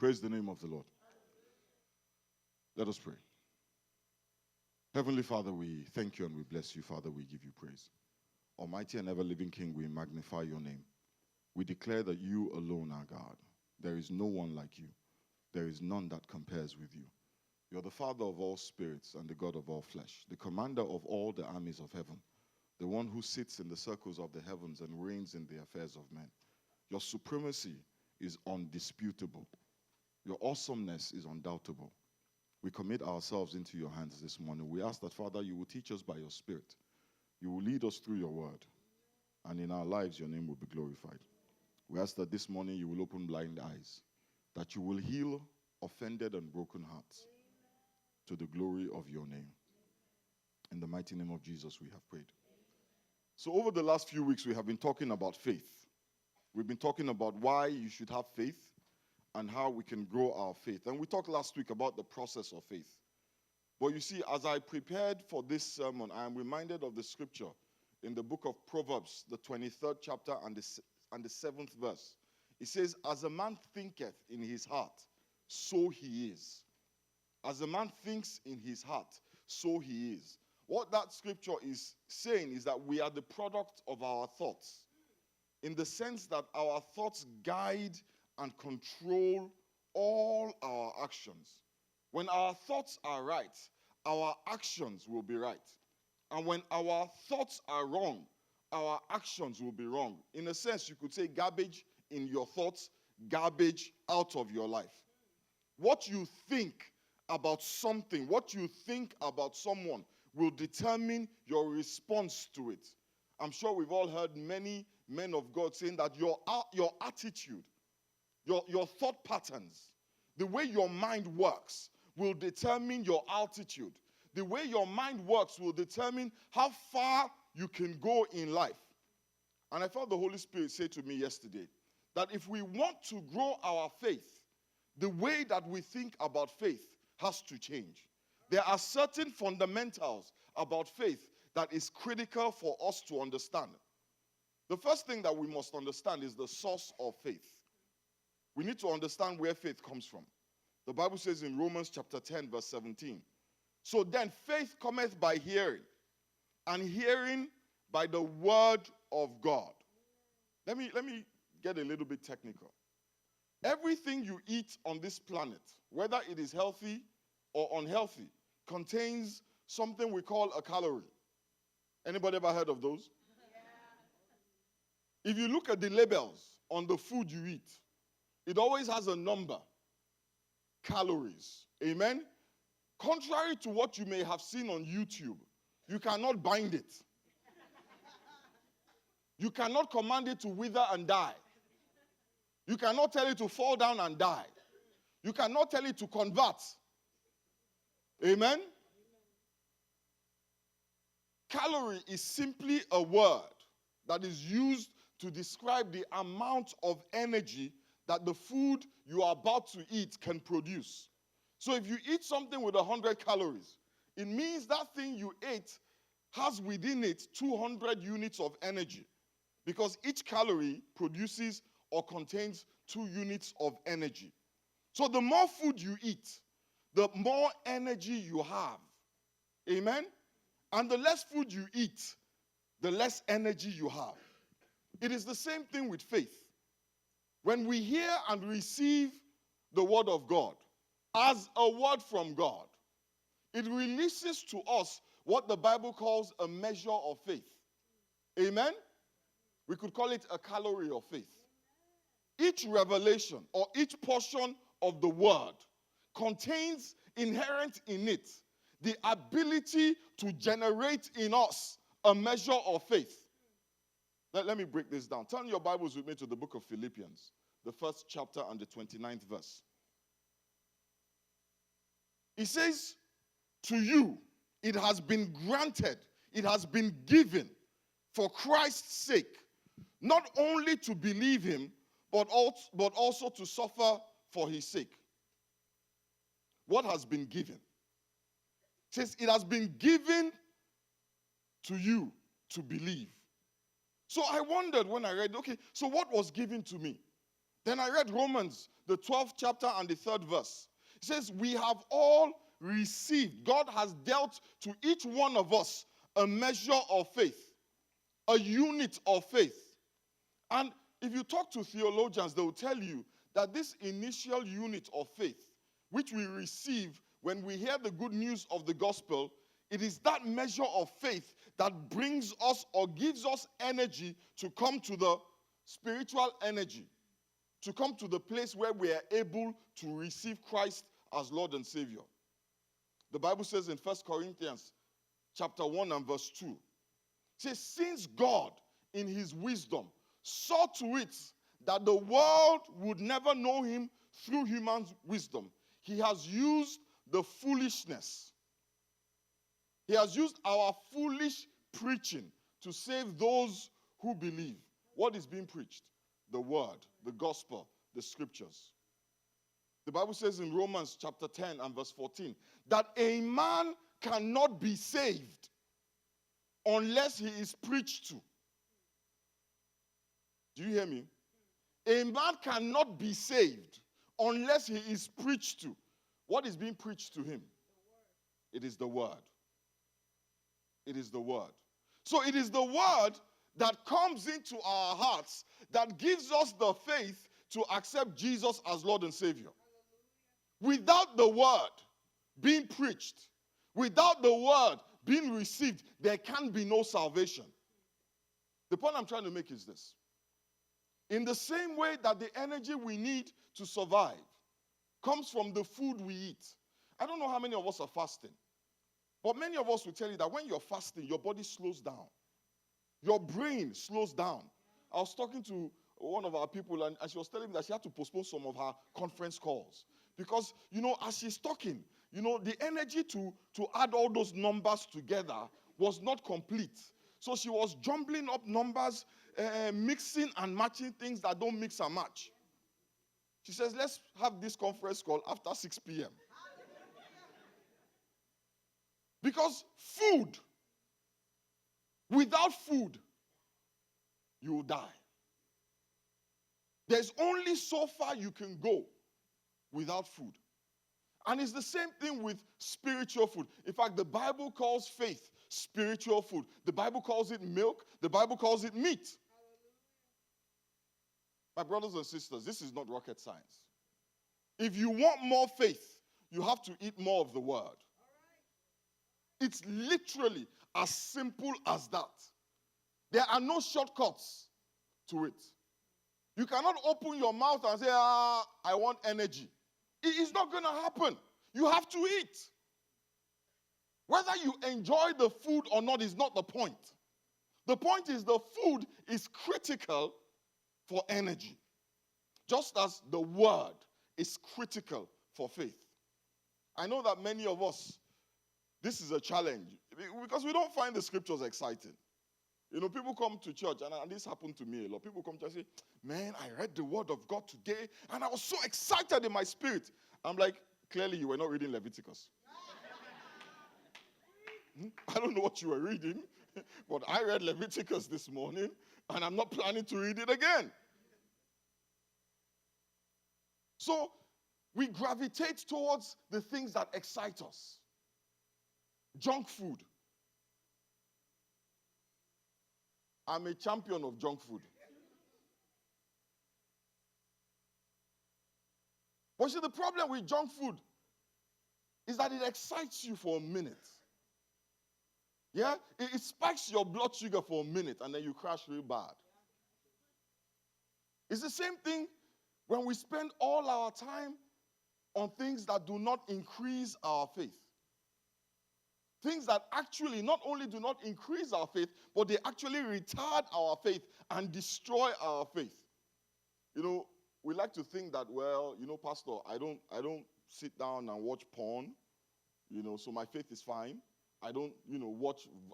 Praise the name of the Lord. Let us pray. Heavenly Father, we thank you and we bless you. Father, we give you praise. Almighty and ever-living King, we magnify your name. We declare that you alone are God. There is no one like you. There is none that compares with you. You're the Father of all spirits and the God of all flesh, the commander of all the armies of heaven, the one who sits in the circles of the heavens and reigns in the affairs of men. Your supremacy is undisputable. Your awesomeness is undoubtable. We commit ourselves into your hands this morning. We ask that, Father, you will teach us by your Spirit. You will lead us through your word. And in our lives, your name will be glorified. We ask that this morning you will open blind eyes, that you will heal offended and broken hearts to the glory of your name. In the mighty name of Jesus, we have prayed. So over the last few weeks, we have been talking about faith. We've been talking about why you should have faith and how we can grow our faith. And we talked last week about the process of faith. But you see, as I prepared for this sermon, I am reminded of the scripture in the book of Proverbs, the 23rd chapter and the 7th verse. It says, as a man thinketh in his heart, so he is. As a man thinks in his heart, so he is. What that scripture is saying is that we are the product of our thoughts, in the sense that our thoughts guide and control all our actions. When our thoughts are right, our actions will be right. And when our thoughts are wrong, our actions will be wrong. In a sense, you could say garbage in your thoughts, garbage out of your life. What you think about something, what you think about someone will determine your response to it. I'm sure we've all heard many men of God saying that your attitude, your thought patterns, the way your mind works will determine your altitude. The way your mind works will determine how far you can go in life. And I felt the Holy Spirit say to me yesterday that if we want to grow our faith, the way that we think about faith has to change. There are certain fundamentals about faith that is critical for us to understand. The first thing that we must understand is the source of faith. We need to understand where faith comes from. The Bible says in Romans chapter 10, verse 17, so then faith cometh by hearing, and hearing by the word of God. Let me get a little bit technical. Everything you eat on this planet, whether it is healthy or unhealthy, contains something we call a calorie. Anybody ever heard of those? Yeah. If you look at the labels on the food you eat, it always has a number. Calories. Amen? Contrary to what you may have seen on YouTube, you cannot bind it. You cannot command it to wither and die. You cannot tell it to fall down and die. You cannot tell it to convert. Amen? Calorie is simply a word that is used to describe the amount of energy that the food you are about to eat can produce. So if you eat something with 100 calories, it means that thing you ate has within it 200 units of energy, because each calorie produces or contains 2 units of energy. So the more food you eat, the more energy you have. Amen? And the less food you eat, the less energy you have. It is the same thing with faith. When we hear and receive the word of God as a word from God, it releases to us what the Bible calls a measure of faith. Amen? We could call it a calorie of faith. Each revelation or each portion of the word contains inherent in it the ability to generate in us a measure of faith. Let me break this down. Turn your Bibles with me to the book of Philippians, the 1st chapter and the 29th verse. It says, to you it has been granted, it has been given for Christ's sake, not only to believe him, but also to suffer for his sake. What has been given? It says it has been given to you to believe. So I wondered when I read, okay, so what was given to me? Then I read Romans, the 12th chapter and the 3rd verse. It says, we have all received. God has dealt to each one of us a measure of faith, a unit of faith. And if you talk to theologians, they will tell you that this initial unit of faith, which we receive when we hear the good news of the gospel, it is that measure of faith that brings us or gives us energy to come to the spiritual energy, to come to the place where we are able to receive Christ as Lord and Savior. The Bible says in 1 Corinthians chapter 1 and verse 2, it says, since God in his wisdom saw to it that the world would never know him through human wisdom, he has used the foolishness. He has used our foolish preaching to save those who believe. What is being preached? The word, the gospel, the scriptures. The Bible says in Romans chapter 10 and verse 14 that a man cannot be saved unless he is preached to. Do you hear me? A man cannot be saved unless he is preached to. What is being preached to him? It is the word. It is the word. So it is the word that comes into our hearts that gives us the faith to accept Jesus as Lord and Savior. Without the word being preached, without the word being received, there can be no salvation. The point I'm trying to make is this. In the same way that the energy we need to survive comes from the food we eat. I don't know how many of us are fasting, but many of us will tell you that when you're fasting, your body slows down. Your brain slows down. I was talking to one of our people, and she was telling me that she had to postpone some of her conference calls. Because, as she's talking, the energy to add all those numbers together was not complete. So she was jumbling up numbers, mixing and matching things that don't mix and match. She says, let's have this conference call after 6 p.m. Because food, without food, you will die. There's only so far you can go without food. And it's the same thing with spiritual food. In fact, the Bible calls faith spiritual food. The Bible calls it milk. The Bible calls it meat. My brothers and sisters, this is not rocket science. If you want more faith, you have to eat more of the word. It's literally as simple as that. There are no shortcuts to it. You cannot open your mouth and say, I want energy. It is not going to happen. You have to eat. Whether you enjoy the food or not is not the point. The point is the food is critical for energy. Just as the word is critical for faith. I know that many of us, this is a challenge because we don't find the scriptures exciting. People come to church, and this happened to me a lot. People come to church and say, man, I read the word of God today, and I was so excited in my spirit. I'm like, clearly you were not reading Leviticus. I don't know what you were reading, but I read Leviticus this morning, and I'm not planning to read it again. So we gravitate towards the things that excite us. Junk food. I'm a champion of junk food. But see, the problem with junk food is that it excites you for a minute. Yeah? It spikes your blood sugar for a minute, and then you crash real bad. It's the same thing when we spend all our time on things that do not increase our faith. Things that actually not only do not increase our faith, but they actually retard our faith and destroy our faith. We like to think that, Pastor, I don't sit down and watch porn, so my faith is fine. I don't,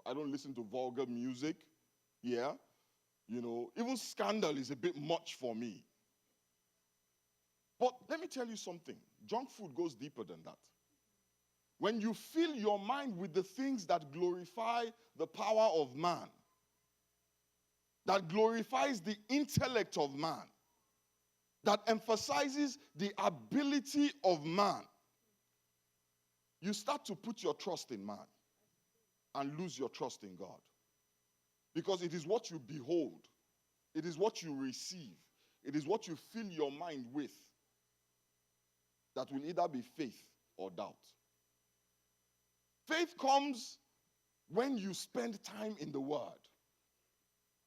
I don't listen to vulgar music. Yeah. Even scandal is a bit much for me. But let me tell you something. Junk food goes deeper than that. When you fill your mind with the things that glorify the power of man, that glorifies the intellect of man, that emphasizes the ability of man, you start to put your trust in man and lose your trust in God. Because it is what you behold, it is what you receive, it is what you fill your mind with that will either be faith or doubt. Faith comes when you spend time in the Word.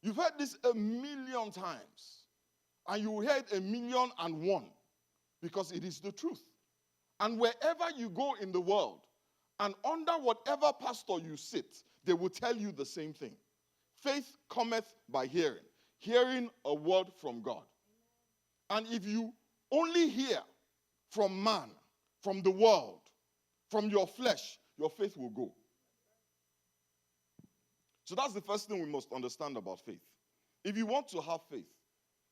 You've heard this a million times, and you will hear it 1,000,001 because it is the truth. And wherever you go in the world, and under whatever pastor you sit, they will tell you the same thing. Faith cometh by hearing, hearing a word from God. And if you only hear from man, from the world, from your flesh, your faith will go. So that's the first thing we must understand about faith. If you want to have faith,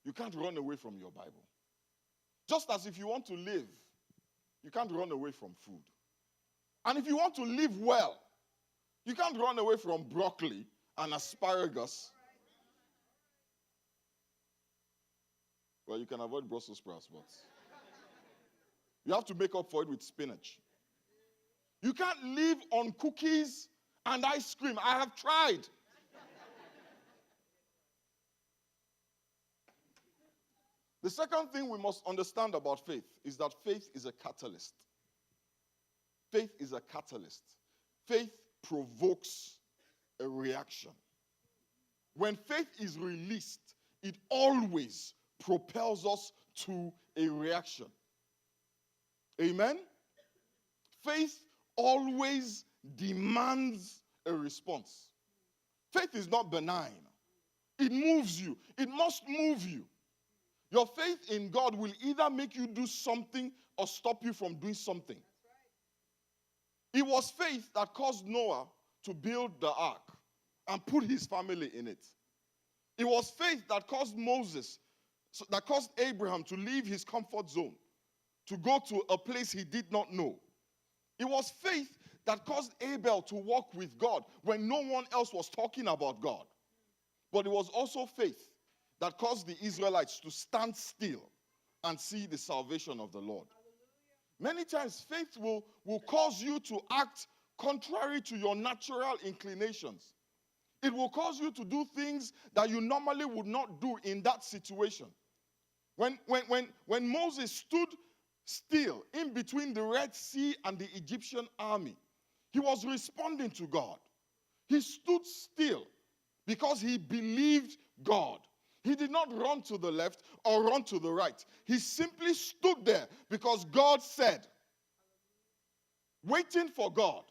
you can't run away from your Bible. Just as if you want to live, you can't run away from food. And if you want to live well, you can't run away from broccoli and asparagus. Well, you can avoid Brussels sprouts, but you have to make up for it with spinach. You can't live on cookies and ice cream. I have tried. The second thing we must understand about faith is that faith is a catalyst. Faith is a catalyst. Faith provokes a reaction. When faith is released, it always propels us to a reaction. Amen? Faith always demands a response. Faith is not benign. It moves you. It must move you. Your faith in God will either make you do something or stop you from doing something. It was faith that caused Noah to build the ark and put his family in it. It was faith that caused that caused Abraham to leave his comfort zone, to go to a place he did not know. It was faith that caused Abel to walk with God when no one else was talking about God. But it was also faith that caused the Israelites to stand still and see the salvation of the Lord. Many times, faith will cause you to act contrary to your natural inclinations. It will cause you to do things that you normally would not do in that situation. When Moses stood still in between the Red Sea and the Egyptian army, he was responding to God. He stood still because he believed God. He did not run to the left or run to the right. He simply stood there because God said, waiting for God.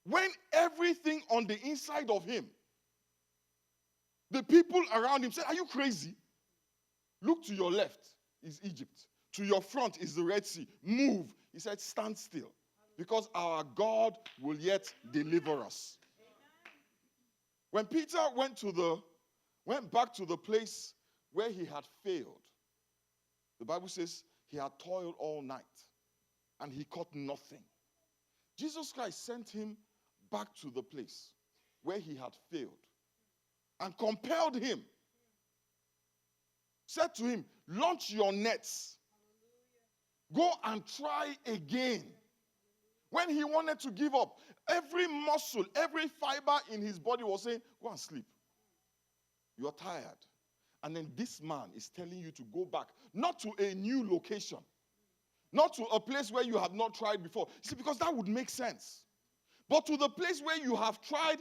When everything on the inside of him, the people around him said, are you crazy? Look to your left is Egypt. To your front is the Red Sea. Move. He said, stand still, because our God will yet deliver us. When Peter went back to the place where he had failed, the Bible says he had toiled all night and he caught nothing. Jesus Christ sent him back to the place where he had failed and compelled him, said to him, launch your nets. Go and try again. When he wanted to give up, every muscle, every fiber in his body was saying, go and sleep. You are tired. And then this man is telling you to go back, not to a new location, not to a place where you have not tried before. You see, because that would make sense. But to the place where you have tried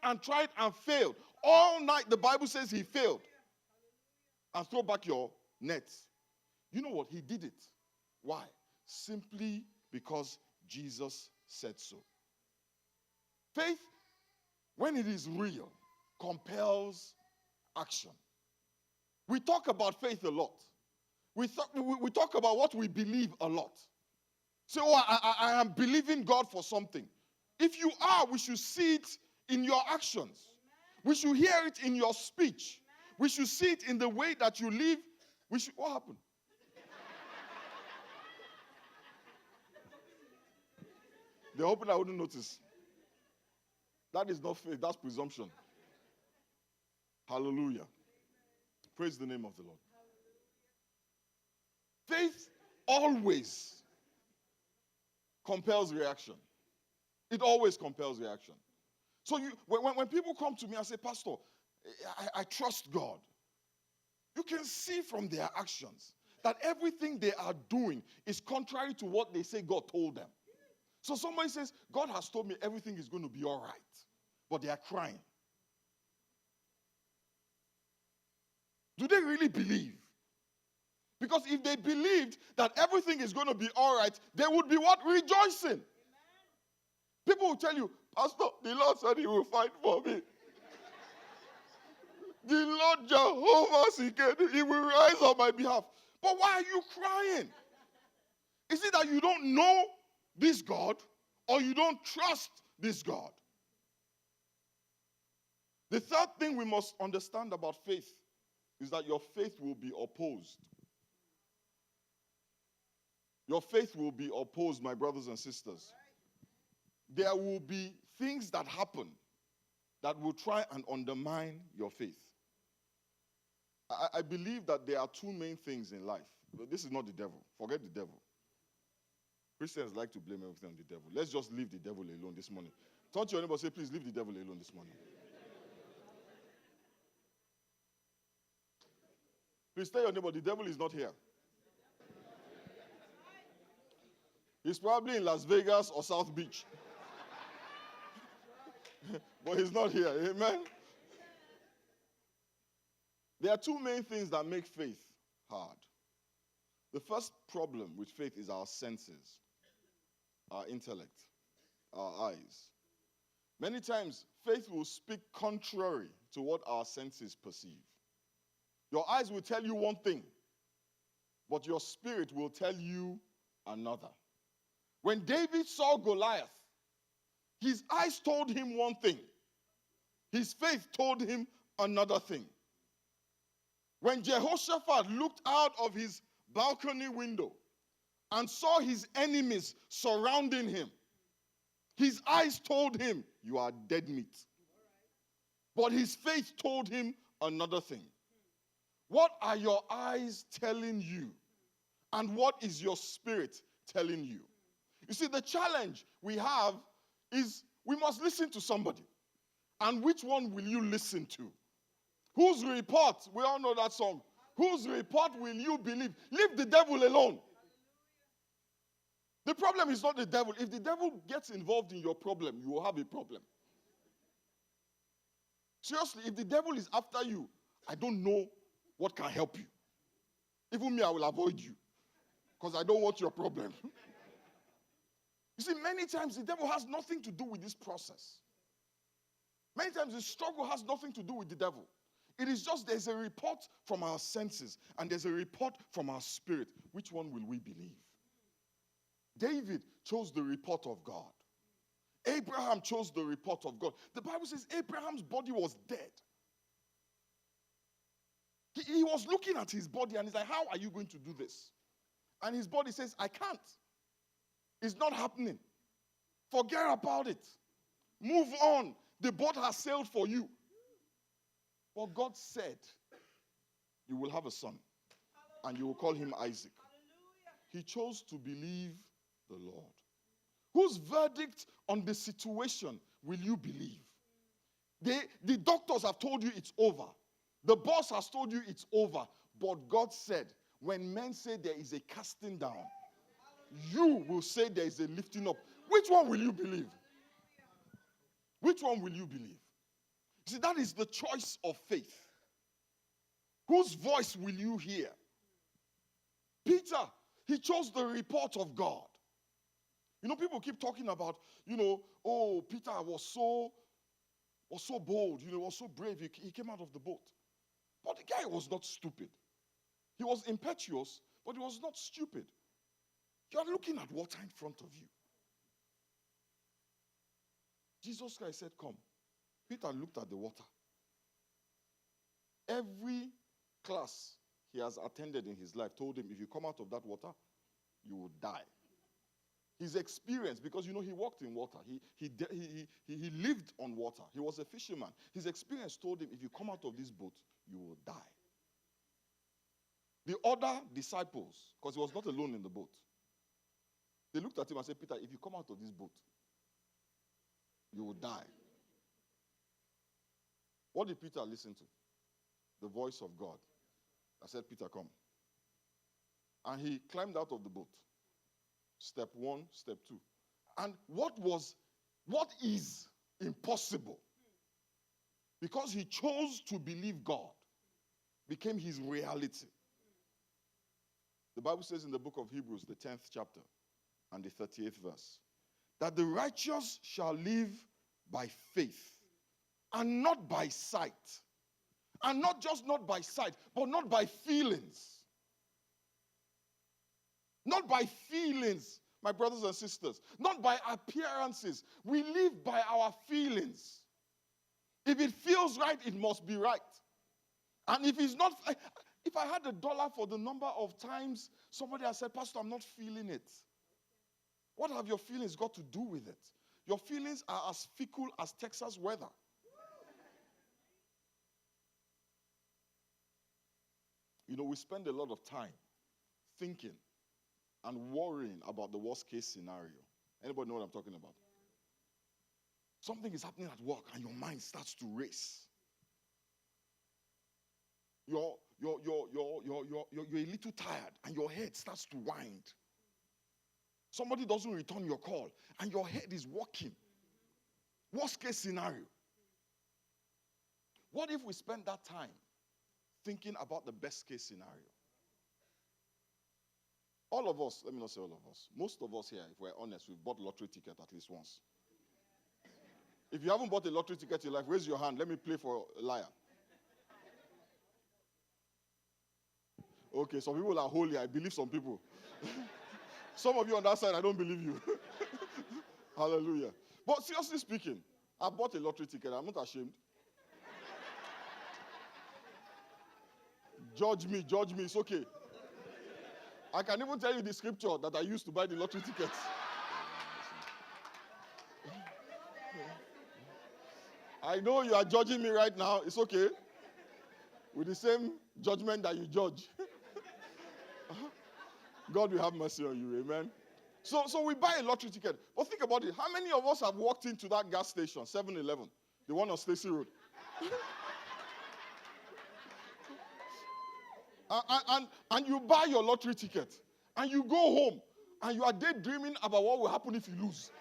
and failed. All night, the Bible says he failed. And throw back your nets. You know what? He did it. Why? Simply because Jesus said so. Faith, when it is real, compels action. We talk about faith a lot. We talk about what we believe a lot. Say, I am believing God for something. If you are, we should see it in your actions. We should hear it in your speech. We should see it in the way that you live. What happened? They're hoping I wouldn't notice. That is not faith, that's presumption. Hallelujah. Praise the name of the Lord. faith always compels reaction. It always compels reaction. So when people come to me and say, Pastor, I trust God, you can see from their actions that everything they are doing is contrary to what they say God told them. So somebody says, God has told me everything is going to be all right, but they are crying. Do they really believe? Because if they believed that everything is going to be all right, they would be what? Rejoicing. Amen. People will tell you, Pastor, the Lord said he will fight for me. The Lord Jehovah, he will rise on my behalf. But why are you crying? Is it that you don't know this God or you don't trust this God? The third thing we must understand about faith is that your faith will be opposed. Your faith will be opposed, my brothers and sisters. There will be things that happen that will try and undermine your faith. I believe that there are two main things in life. This is not the devil. Forget the devil. Christians like to blame everything on the devil. Let's just leave the devil alone this morning. Turn to your neighbor and say, please leave the devil alone this morning. Please tell your neighbor, the devil is not here. He's probably in Las Vegas or South Beach. But he's not here. Amen? There are two main things that make faith hard. The first problem with faith is our senses, our intellect, our eyes. Many times, faith will speak contrary to what our senses perceive. Your eyes will tell you one thing, but your spirit will tell you another. When David saw Goliath, his eyes told him one thing. His faith told him another thing. When Jehoshaphat looked out of his balcony window and saw his enemies surrounding him, his eyes told him, you are dead meat. But his faith told him another thing. What are your eyes telling you? And what is your spirit telling you? You see, the challenge we have is we must listen to somebody. And which one will you listen to? Whose report? We all know that song. Whose report will you believe? Leave the devil alone. The problem is not the devil. If the devil gets involved in your problem, you will have a problem. Seriously, if the devil is after you, I don't know what can help you. Even me, I will avoid you. Because I don't want your problem. You see, many times the devil has nothing to do with this process. Many times the struggle has nothing to do with the devil. It is just there's a report from our senses and there's a report from our spirit. Which one will we believe? David chose the report of God. Abraham chose the report of God. The Bible says Abraham's body was dead. He was looking at his body and he's like, how are you going to do this? And his body says, I can't. It's not happening. Forget about it. Move on. The boat has sailed for you. But God said, you will have a son, and you will call him Isaac. He chose to believe the Lord. Whose verdict on the situation will you believe? The doctors have told you it's over. The boss has told you it's over. But God said, when men say there is a casting down, you will say there is a lifting up. Which one will you believe? Which one will you believe? See, that is the choice of faith. Whose voice will you hear? Peter, he chose the report of God. You know, people keep talking about, oh, Peter was so bold, was so brave. He came out of the boat. But the guy was not stupid. He was impetuous, but he was not stupid. You are looking at water in front of you. Jesus Christ said, come. Peter looked at the water. Every class he has attended in his life told him, if you come out of that water, you will die. His experience, because he walked in water. He lived on water. He was a fisherman. His experience told him, if you come out of this boat, you will die. The other disciples, because he was not alone in the boat, they looked at him and said, Peter, if you come out of this boat, you will die. What did Peter listen to? The voice of God. I said, Peter, come. And he climbed out of the boat. Step 1, step 2. And what is impossible, because he chose to believe God, became his reality. The Bible says in the book of Hebrews, the 10th chapter and the 38th verse, that the righteous shall live by faith and not by sight. And not just not by sight, but not by feelings. Not by feelings, my brothers and sisters. Not by appearances. We live by our feelings. If it feels right, it must be right. And if it's not, if I had $1 for the number of times somebody has said, Pastor, I'm not feeling it. What have your feelings got to do with it? Your feelings are as fickle as Texas weather. You know, we spend a lot of time thinking and worrying about the worst case scenario. Anybody know what I'm talking about? Something is happening at work and your mind starts to race. You're a little tired and your head starts to wind. Somebody doesn't return your call and your head is working. Worst case scenario. What if we spend that time thinking about the best case scenario? All of us, let me not say all of us, most of us here, if we're honest, we've bought a lottery ticket at least once. If you haven't bought a lottery ticket in your life, raise your hand. Let me play for a liar. Okay, some people are holy. I believe some people. Some of you on that side, I don't believe you. Hallelujah. But seriously speaking, I bought a lottery ticket. I'm not ashamed. Judge me, it's okay. I can even tell you the scripture that I used to buy the lottery tickets. I know you are judging me right now. It's okay. With the same judgment that you judge. God will have mercy on you. Amen. So we buy a lottery ticket. But think about it. How many of us have walked into that gas station, 7-Eleven, the one on Stacy Road? and you buy your lottery ticket. And you go home. And you are daydreaming about what will happen if you lose.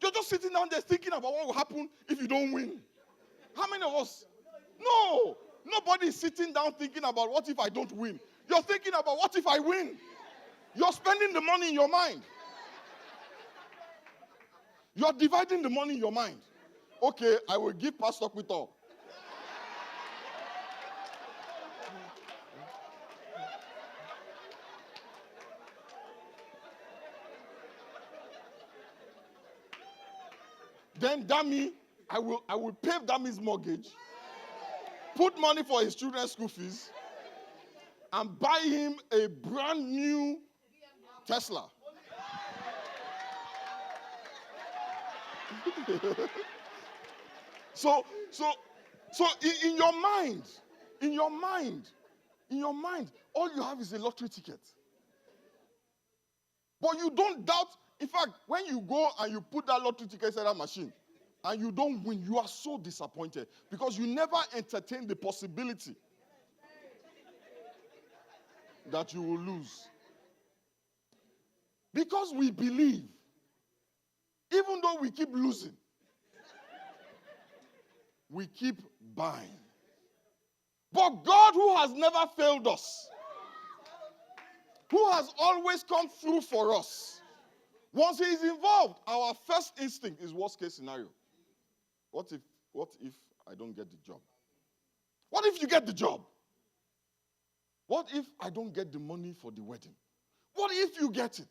You're just sitting down there thinking about what will happen if you don't win. How many of us? No. Nobody is sitting down thinking about what if I don't win. You're thinking about what if I win. You're spending the money in your mind. You're dividing the money in your mind. Okay, I will give Pastor Peter. Then Dami, I will pay Dami's mortgage, put money for his children's school fees, and buy him a brand new Tesla. So in your mind, all you have is a lottery ticket. But you don't doubt. In fact, when you go and you put that lottery ticket inside that machine and you don't win, you are so disappointed because you never entertain the possibility that you will lose. Because we believe, even though we keep losing, we keep buying. But God, who has never failed us, who has always come through for us, once he is involved, our first instinct is worst case scenario. What if I don't get the job? What if you get the job? What if I don't get the money for the wedding? What if you get it?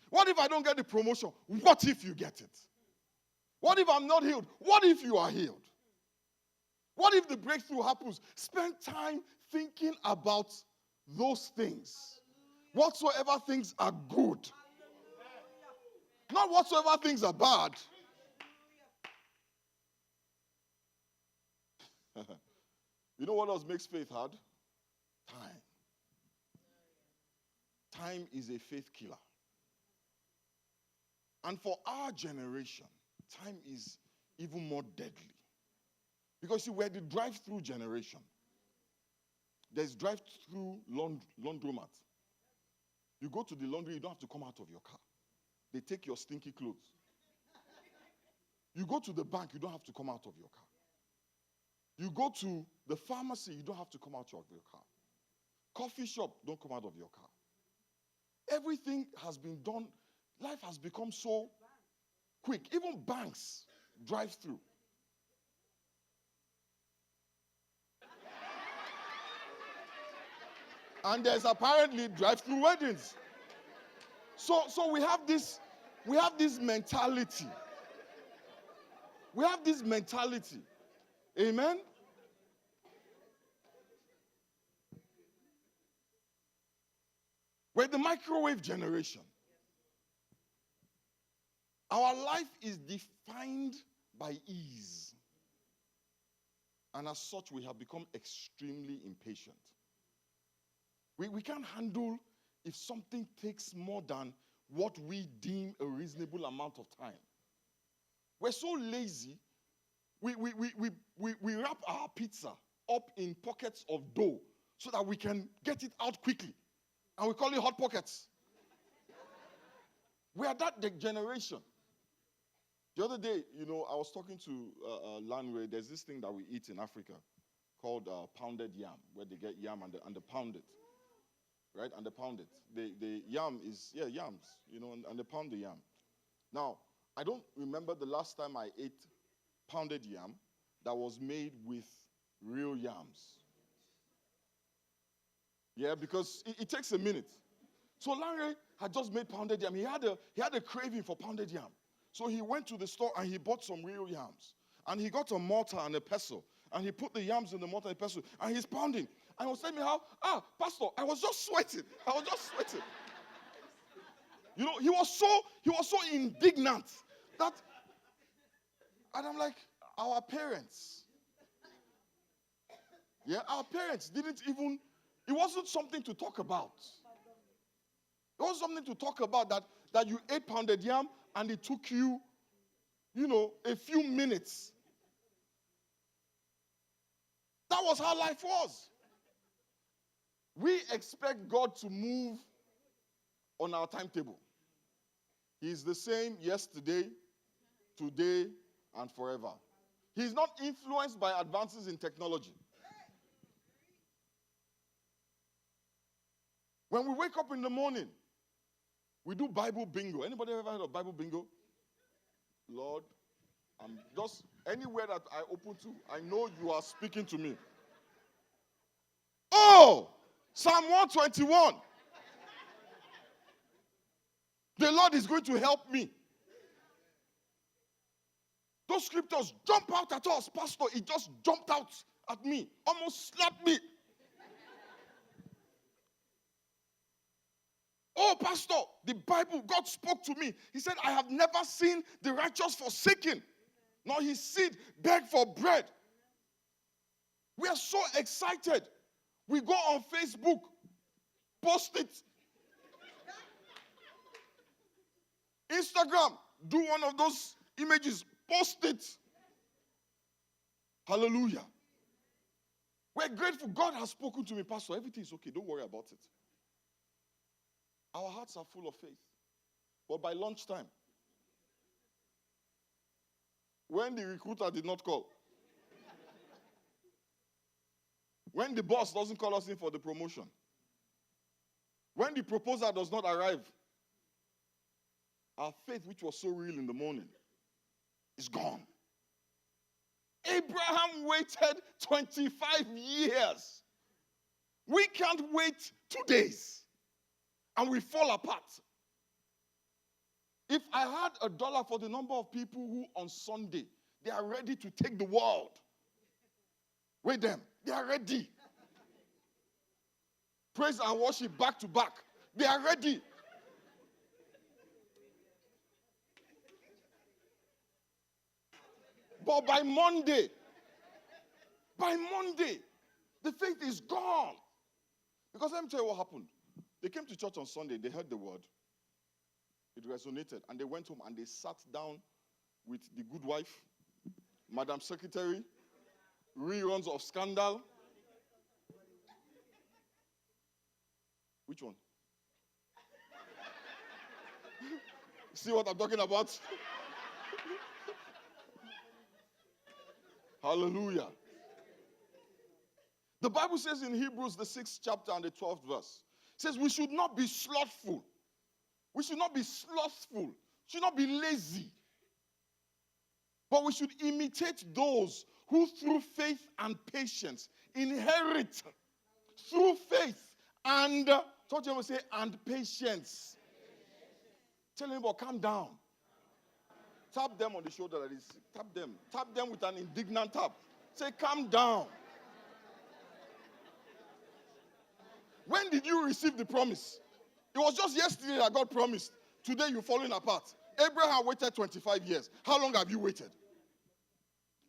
What if I don't get the promotion? What if you get it? What if I'm not healed? What if you are healed? What if the breakthrough happens? Spend time thinking about those things. Whatsoever things are good. Not whatsoever things are bad. You know what else makes faith hard? time is a faith killer. And for our generation, time is even more deadly. Because see, we're the drive-through generation. There's drive-through laundromat. You go to the laundry, you don't have to come out of your car. They take your stinky clothes. You go to the bank, you don't have to come out of your car. You go to the pharmacy, you don't have to come out of your car. Coffee shop, don't come out of your car. Everything has been done. Life has become so quick. Even banks drive through. And there's apparently drive-through weddings. So we have this mentality. We have this mentality. Amen? We're the microwave generation. Our life is defined by ease. And as such, we have become extremely impatient. We can't handle if something takes more than what we deem a reasonable amount of time. We're so lazy, we wrap our pizza up in pockets of dough so that we can get it out quickly. And we call it hot pockets. We are that generation. The other day, I was talking to Lanre. There's this thing that we eat in Africa called pounded yam, where they get yam and they pound it. Right? And they pound it. The yam is, yams, and they pound the yam. Now, I don't remember the last time I ate pounded yam that was made with real yams. Yeah, because it takes a minute. So Larry had just made pounded yam. He had a craving for pounded yam. So he went to the store and he bought some real yams. And he got a mortar and a pestle. And he put the yams in the mortar and pestle. And he's pounding. And he was telling me how, Pastor, I was just sweating. He was so indignant that, and I'm like, our parents didn't even, it wasn't something to talk about. It wasn't something to talk about that you ate pounded yam and it took you, a few minutes. That was how life was. We expect God to move on our timetable. He's the same yesterday, today, and forever. He's not influenced by advances in technology. When we wake up in the morning, we do Bible bingo. Anybody ever heard of Bible bingo? Lord, I'm just, anywhere that I open to, I know you are speaking to me. Oh! Psalm 121. The Lord is going to help me. Those scriptures jump out at us. Pastor, it just jumped out at me. Almost slapped me. Oh, Pastor, the Bible, God spoke to me. He said, I have never seen the righteous forsaken, nor his seed beg for bread. We are so excited. We go on Facebook, post it. Instagram, do one of those images, post it. Hallelujah. We're grateful. God has spoken to me, Pastor. Everything is okay. Don't worry about it. Our hearts are full of faith. But by lunchtime, when the recruiter did not call, when the boss doesn't call us in for the promotion, when the proposal does not arrive, our faith, which was so real in the morning, is gone. Abraham waited 25 years. We can't wait 2 days, and we fall apart. If I had $1 for the number of people who on Sunday, they are ready to take the world. Wait them. They are ready. Praise and worship back to back. They are ready. But by Monday, the faith is gone. Because let me tell you what happened. They came to church on Sunday. They heard the word. It resonated. And they went home and they sat down with the good wife, Madam Secretary, reruns of Scandal. Which one? See what I'm talking about? Hallelujah. The Bible says in Hebrews, the 6th chapter and the 12th verse, it says we should not be slothful. We should not be slothful. Should not be lazy. But we should imitate those who through faith and patience inherit through faith and, touch him and say, and patience. Tell him about calm down. Tap them on the shoulder like this. Tap them. Tap them with an indignant tap. Say, calm down. When did you receive the promise? It was just yesterday that God promised. Today you're falling apart. Abraham waited 25 years. How long have you waited?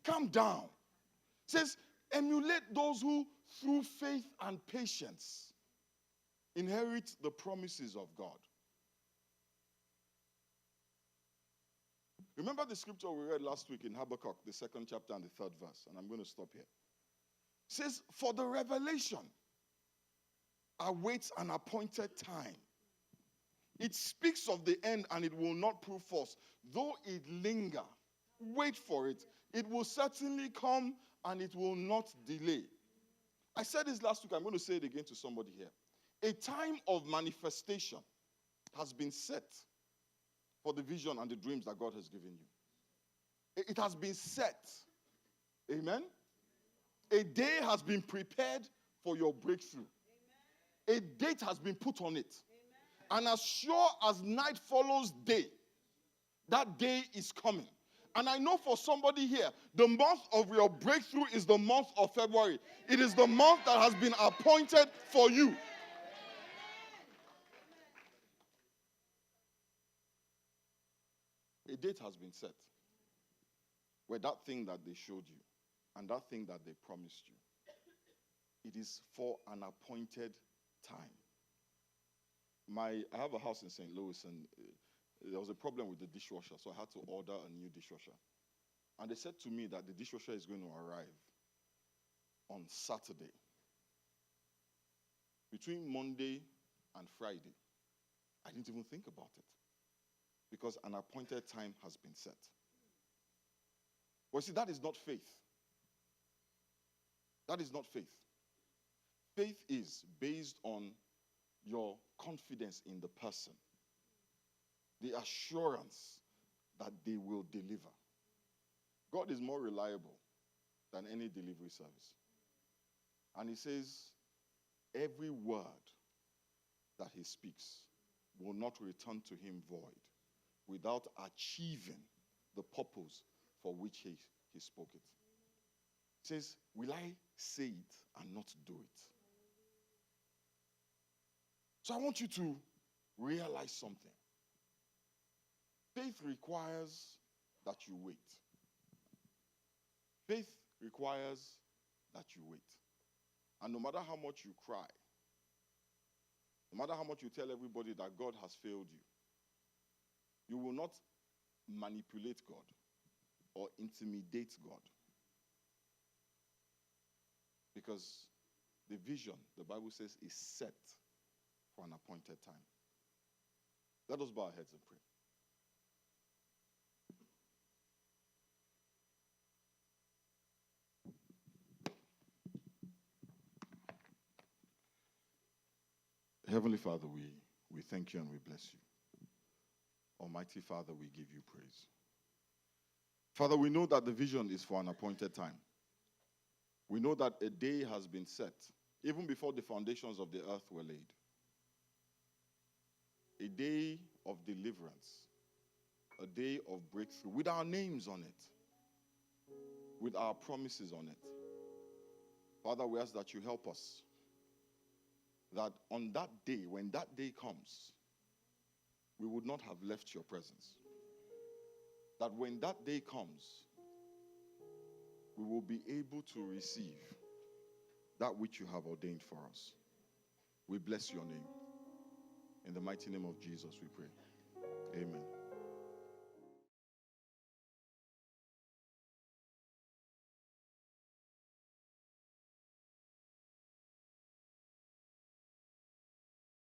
Calm down. It says, emulate those who through faith and patience inherit the promises of God. Remember the scripture we read last week in Habakkuk, the 2nd chapter and the 3rd verse, and I'm going to stop here. It says, for the revelation awaits an appointed time. It speaks of the end and it will not prove false. Though it linger, wait for it. It will certainly come and it will not delay. I said this last week, I'm going to say it again to somebody here. A time of manifestation has been set for the vision and the dreams that God has given you. It has been set. Amen? A day has been prepared for your breakthrough. A date has been put on it. And as sure as night follows day, that day is coming. And I know for somebody here, the month of your breakthrough is the month of February. It is the month that has been appointed for you. A date has been set where that thing that they showed you and that thing that they promised you, it is for an appointed time. I have a house in St. Louis, and there was a problem with the dishwasher, so I had to order a new dishwasher. And they said to me that the dishwasher is going to arrive on Saturday. Between Monday and Friday, I didn't even think about it because an appointed time has been set. But see, that is not faith. That is not faith. Faith is based on your confidence in the person, the assurance that they will deliver. God is more reliable than any delivery service. And he says, every word that he speaks will not return to him void without achieving the purpose for which he spoke it. He says, will I say it and not do it? So I want you to realize something. Faith requires that you wait. Faith requires that you wait. And no matter how much you cry, no matter how much you tell everybody that God has failed you, you will not manipulate God or intimidate God. Because the vision, the Bible says, is set for an appointed time. Let us bow our heads and pray. Heavenly Father, we thank you and we bless you. Almighty Father, we give you praise. Father, we know that the vision is for an appointed time. We know that a day has been set, even before the foundations of the earth were laid. A day of deliverance, a day of breakthrough, with our names on it, with our promises on it. Father, we ask that you help us, that on that day, when that day comes, we would not have left your presence. That when that day comes, we will be able to receive that which you have ordained for us. We bless your name. In the mighty name of Jesus, we pray. Amen.